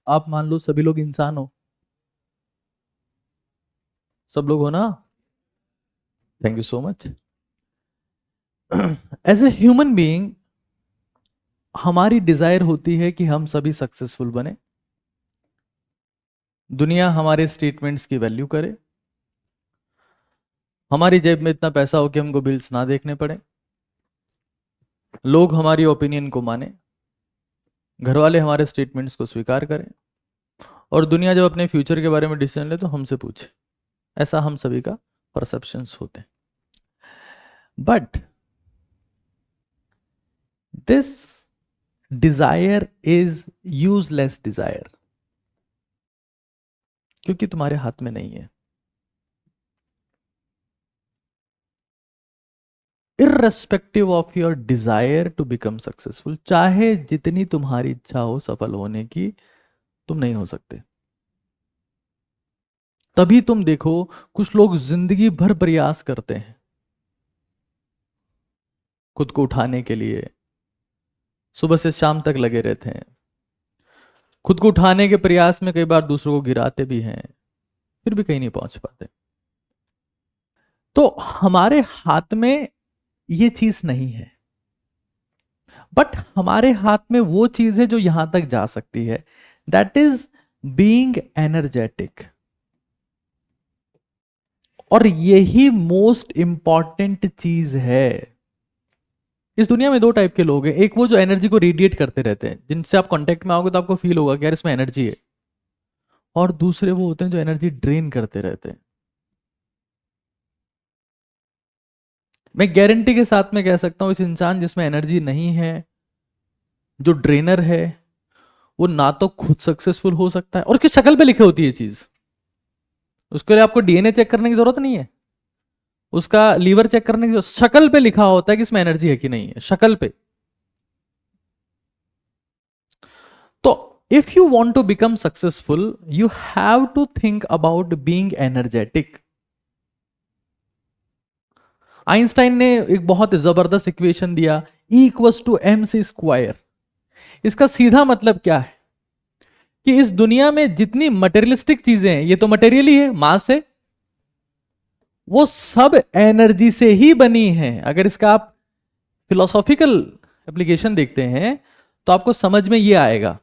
आप मान लो सभी लोग इंसान हो, सब लोग हो ना? Thank you so much. As a human being हमारी डिजायर होती है कि हम सभी सक्सेसफुल बने, दुनिया हमारे स्टेटमेंट्स की वैल्यू करे, हमारी जेब में इतना पैसा हो कि हमको बिल्स ना देखने पड़े, लोग हमारी ओपिनियन को माने, घर वाले हमारे स्टेटमेंट्स को स्वीकार करें, और दुनिया जब अपने फ्यूचर के बारे में डिसीजन ले तो हमसे पूछे। ऐसा हम सभी का परसेप्शंस होते हैं। But this desire is useless desire, क्योंकि तुम्हारे हाथ में नहीं है। Irrespective of your desire to become successful, चाहे जितनी तुम्हारी इच्छा हो सफल होने की, तुम नहीं हो सकते। तभी तुम देखो कुछ लोग जिंदगी भर प्रयास करते हैं खुद को उठाने के लिए, सुबह से शाम तक लगे रहते हैं, खुद को उठाने के प्रयास में कई बार दूसरों को गिराते भी हैं, फिर भी कहीं नहीं पहुंच पाते। तो हमारे हाथ में ये चीज नहीं है, बट हमारे हाथ में वो चीज है जो यहां तक जा सकती है, दैट इज बीइंग एनर्जेटिक। और यही मोस्ट इंपॉर्टेंट चीज है। इस दुनिया में दो टाइप के लोग हैं, एक वो जो एनर्जी को रेडिएट करते रहते हैं, जिनसे आप कांटेक्ट में आओगे तो आपको फील होगा कि यार इसमें एनर्जी है, और दूसरे वो होते हैं जो एनर्जी ड्रेन करते रहते हैं। मैं गारंटी के साथ में कह सकता हूं इस इंसान जिसमें एनर्जी नहीं है, जो ड्रेनर है, वो ना तो खुद सक्सेसफुल हो सकता है, और उसकी शक्ल पे लिखी होती है चीज। उसके लिए आपको डीएनए चेक करने की जरूरत नहीं है, उसका लीवर चेक करने की जरूरत, शक्ल पे लिखा होता है कि इसमें एनर्जी है कि नहीं है, शक्ल पे। तो if you want to become successful you have to think about being energetic. Einstein ने एक बहुत जबरदस्त इक्वेशन दिया, E = mc²। इसका सीधा मतलब क्या है कि इस दुनिया में जितनी मटेरियलिस्टिक चीजें हैं, ये तो मटेरियल ही है, मास है, वो सब एनर्जी से ही बनी है। अगर इसका आप फिलोसॉफिकल एप्लीकेशन देखते हैं तो आपको समझ में ये आएगा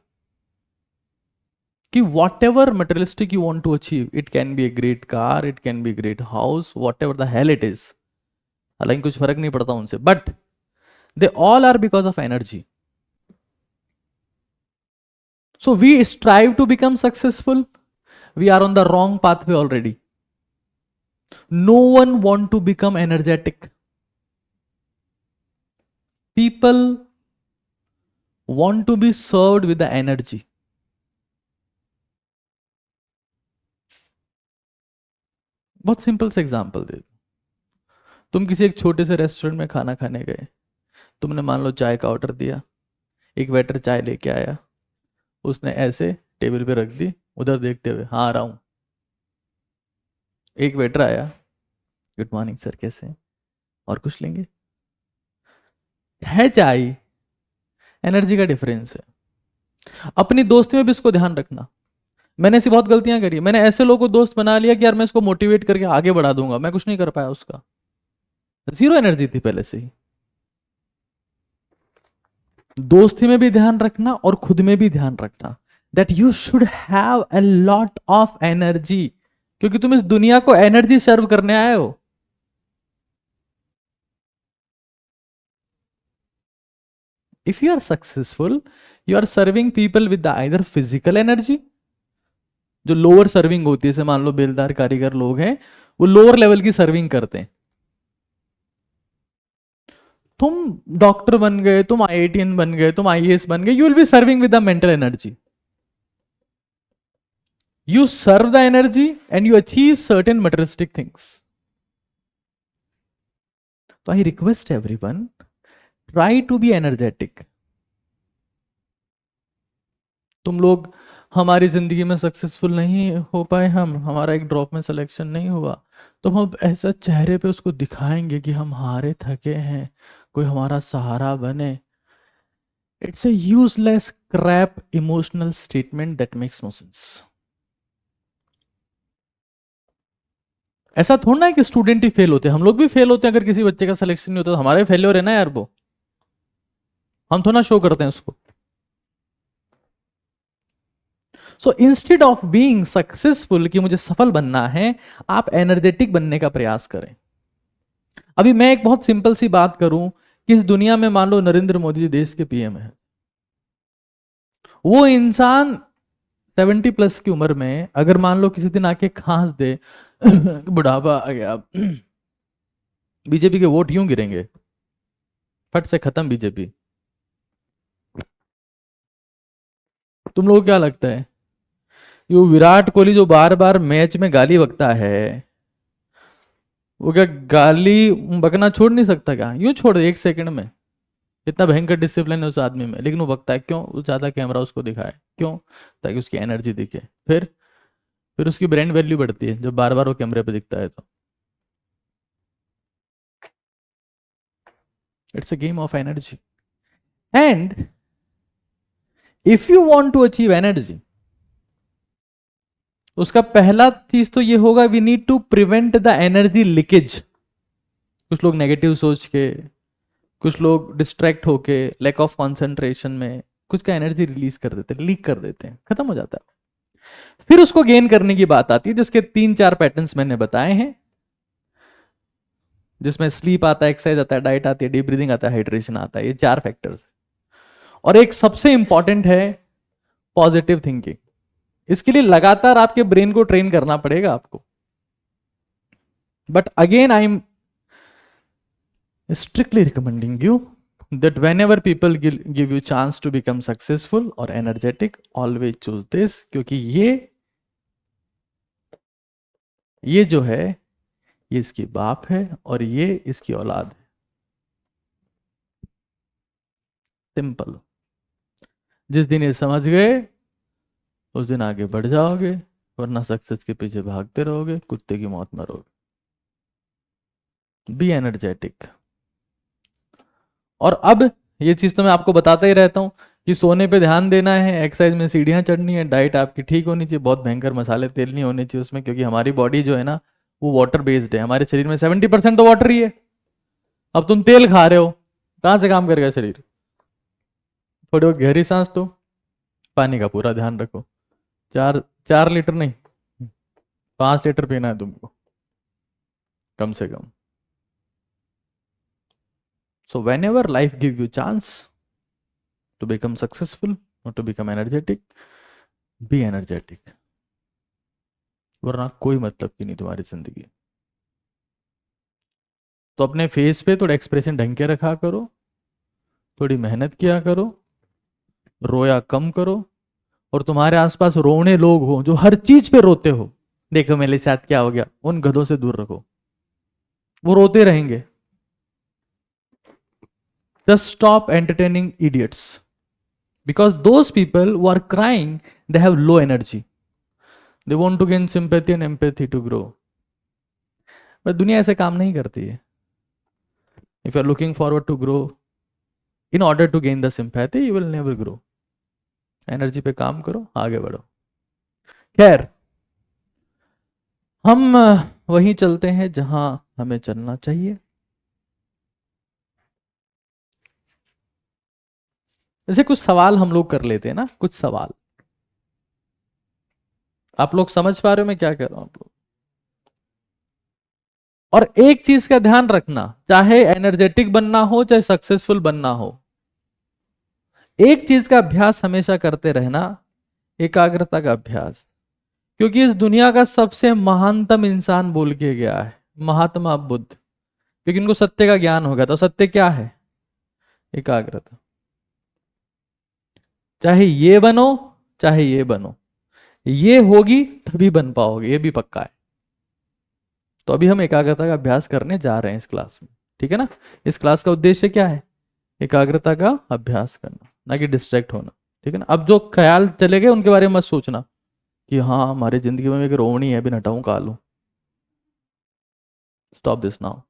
कि whatever materialistic you want to achieve, it can be a great car, it can be great house, whatever the hell it is, हालांकि कुछ फर्क नहीं पड़ता उनसे, but they all are because of energy. So we strive to become successful, we are on the wrong pathway already. No one want to become energetic. People want to be served with the energy. बहुत simple से example दे दो। तुम किसी एक छोटे से restaurant में खाना खाने गए, तुमने मान लो चाय का ऑर्डर दिया, एक वेटर चाय लेके आया, उसने ऐसे टेबल पे रख दी, उधर देखते हुए, हाँ आ रहा हूं। एक वेटर आया, गुड मॉर्निंग सर कैसे हैं, और कुछ लेंगे, है चाय, एनर्जी का डिफरेंस है। अपनी दोस्ती में भी इसको ध्यान रखना। मैंने ऐसी बहुत गलतियां करी, मैंने ऐसे लोगों को दोस्त बना लिया कि यार मैं इसको मोटिवेट करके आगे बढ़ा दूंगा, मैं कुछ नहीं कर पाया, उसका जीरो एनर्जी थी पहले से ही। दोस्ती में भी ध्यान रखना और खुद में भी ध्यान रखना, that you should have a lot of energy, क्योंकि तुम इस दुनिया को एनर्जी सर्व करने आए हो। If you are successful you are serving people with either physical energy, जो लोअर सर्विंग होती है, जैसे मान लो बेलदार कारीगर लोग हैं, वो लोअर लेवल की सर्विंग करते हैं। तुम डॉक्टर बन गए, तुम आईआईटीएन बन गए, तुम आईएएस बन गए, you will be serving with the mental energy. You serve the energy and you achieve certain materialistic things. So I request everyone, try to be energetic. तुम लोग हमारी जिंदगी में सक्सेसफुल नहीं हो पाए, हमारा एक ड्रॉप में सिलेक्शन नहीं हुआ, तो हम ऐसा चेहरे पे उसको दिखाएंगे कि हम हारे थके हैं, कोई हमारा सहारा बने। It's a useless crap emotional statement that makes no sense. ऐसा थोड़ा है कि स्टूडेंट ही फेल होते हैं, हम लोग भी फेल होते हैं। अगर किसी बच्चे का सिलेक्शन नहीं होता तो हमारे फेलियर है ना यार, वो हम थोड़ा शो करते हैं उसको। So instead of being successful, कि मुझे सफल बनना है, आप एनर्जेटिक बनने का प्रयास करें। अभी मैं एक बहुत सिंपल सी बात करूं कि इस दुनिया में मान लो नरेंद्र मोदी जी देश के पीएम है, वो इंसान 70+ की उम्र में अगर मान लो किसी दिन आके खांस दे बुढ़ापा आ गया, बीजेपी के वोट यूं गिरेंगे, फट से खत्म बीजेपी। तुम लोगों को क्या लगता है, ये विराट कोहली जो बार बार मैच में गाली बकता है, वो क्या गाली बकना छोड़ नहीं सकता क्या? यूं छोड़ दे 1 सेकंड में। इतना भयंकर डिसिप्लिन है उस आदमी में, लेकिन वो बकता है क्यों? वो ज्यादा कैमरा उसको दिखाए क्यों? ताकि उसकी एनर्जी दिखे। फिर उसकी ब्रांड वैल्यू बढ़ती है जब बार बार वो कैमरे पे दिखता है। तो it's a game of energy, and if you want to achieve energy, उसका पहला चीज तो ये होगा, we need to prevent the energy leakage. कुछ लोग नेगेटिव सोच के, कुछ लोग डिस्ट्रैक्ट होके, लैक ऑफ कंसंट्रेशन में कुछ का एनर्जी रिलीज कर देते हैं, लीक कर देते हैं, खत्म हो जाता है। फिर उसको गेन करने की बात आती है, जिसके 3-4 पैटर्न्स मैंने बताए हैं, जिसमें स्लीप आता है, एक्सरसाइज आता है, डाइट आती है, डीप ब्रीदिंग आता है, हाइड्रेशन आता है। ये 4 फैक्टर्स। और एक सबसे इंपॉर्टेंट है पॉजिटिव थिंकिंग। इसके लिए लगातार आपके ब्रेन को ट्रेन करना पड़ेगा आपको। But again I am strictly recommending you that whenever people give you chance to become successful or energetic, always choose this, क्योंकि ये जो है, ये इसकी बाप है और ये इसकी औलाद है। सिंपल। जिस दिन ये समझ गए उस दिन आगे बढ़ जाओगे, वरना सक्सेस के पीछे भागते रहोगे, कुत्ते की मौत मरोगे। Be energetic. और अब ये चीज तो मैं आपको बताता ही रहता हूं कि सोने पे ध्यान देना है, एक्सरसाइज में सीढ़ियां चढ़नी है, डाइट आपकी ठीक होनी चाहिए, बहुत भयंकर मसाले तेल नहीं होने चाहिए उसमें, क्योंकि हमारी बॉडी जो है ना वो वाटर बेस्ड है। हमारे शरीर में 70% तो वाटर ही है। अब तुम तेल खा रहे हो, कहां से काम करेगा शरीर? थोड़ी बहुत गहरी सांस लो, पानी का पूरा ध्यान रखो। 4 लीटर नहीं, 5 लीटर पीना है तुमको कम से कम। So whenever life give you chance to become successful or to become energetic, be energetic, वरना कोई मतलब की नहीं तुम्हारी जिंदगी। तो अपने फेस पे थोड़ा एक्सप्रेशन ढंग के रखा करो, थोड़ी मेहनत किया करो, रोया कम करो। और तुम्हारे आसपास रोने लोग हो जो हर चीज पे रोते हो, देखो मेरे साथ क्या हो गया, उन गधों से दूर रखो, वो रोते रहेंगे। Just stop entertaining idiots, because those people who are crying, they have low energy, they want to gain sympathy and empathy to grow, but दुनिया ऐसे काम नहीं करती है। If you are looking forward to grow, in order to gain the sympathy, you will never grow. Energy पे काम करो, आगे बढ़ो। खैर, हम वहीं चलते हैं जहां हमें चलना चाहिए। जैसे कुछ सवाल हम लोग कर लेते हैं ना, कुछ सवाल। आप लोग समझ पा रहे हो मैं क्या कह रहा हूं आप लोग? और एक चीज का ध्यान रखना, चाहे एनर्जेटिक बनना हो चाहे सक्सेसफुल बनना हो, एक चीज का अभ्यास हमेशा करते रहना, एकाग्रता का अभ्यास। क्योंकि इस दुनिया का सबसे महानतम इंसान बोल के गया है महात्मा बुद्ध, क्योंकि इनको सत्य का ज्ञान हो गया। तो सत्य क्या है? एकाग्रता। चाहे ये बनो चाहे ये बनो, ये होगी तभी बन पाओगे, ये भी पक्का है। तो अभी हम एकाग्रता का अभ्यास करने जा रहे हैं इस क्लास में, ठीक है ना? इस क्लास का उद्देश्य क्या है? एकाग्रता का अभ्यास करना, ना कि डिस्ट्रैक्ट होना, ठीक है ना? अब जो ख्याल चले गए उनके बारे में मत सोचना कि हाँ हमारी जिंदगी में एक रोहिणी है, भी हटाऊं कालू। Stop this now.